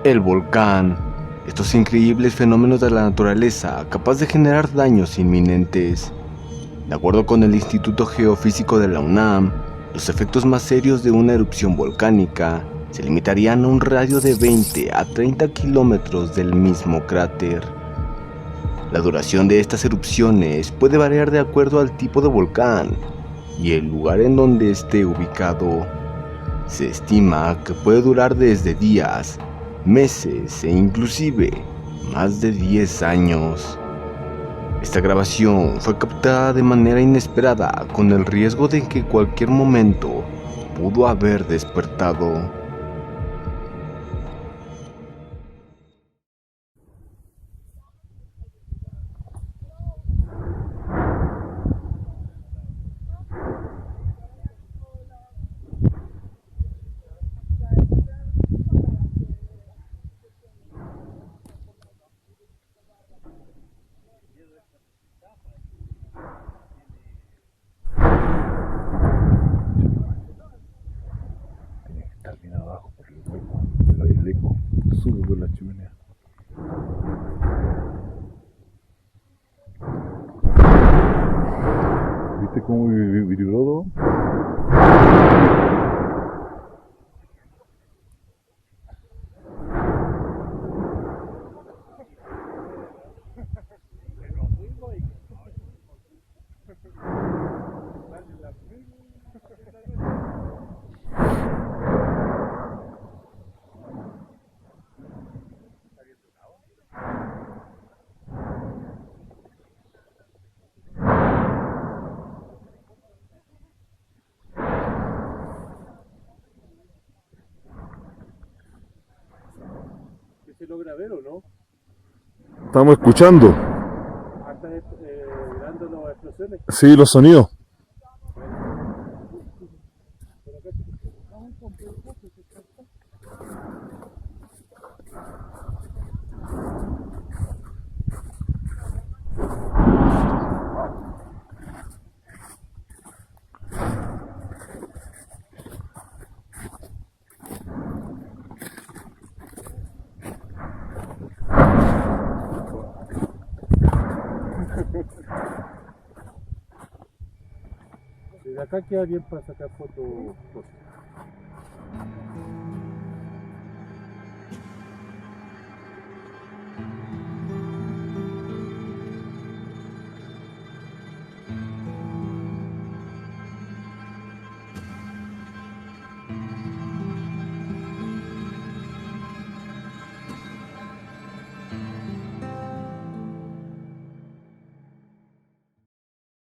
El volcán. Estos increíbles fenómenos de la naturaleza capaz de generar daños inminentes. De acuerdo con el Instituto Geofísico de la UNAM, los efectos más serios de una erupción volcánica se limitarían a un radio de 20 a 30 kilómetros del mismo cráter. La duración de estas erupciones puede variar de acuerdo al tipo de volcán y el lugar en donde esté ubicado. Se estima que puede durar desde días, meses e inclusive más de 10 años. Esta grabación fue captada de manera inesperada con el riesgo de que en cualquier momento pudo haber despertado. Está bien abajo por el hueco, pero el eco sube por la chimenea. ¿Viste cómo vibró todo? ¿Se logra ver o no? Estamos escuchando, ¿Estás grabando las explosiones? sí, los sonidos. Desde acá queda bien para sacar fotos.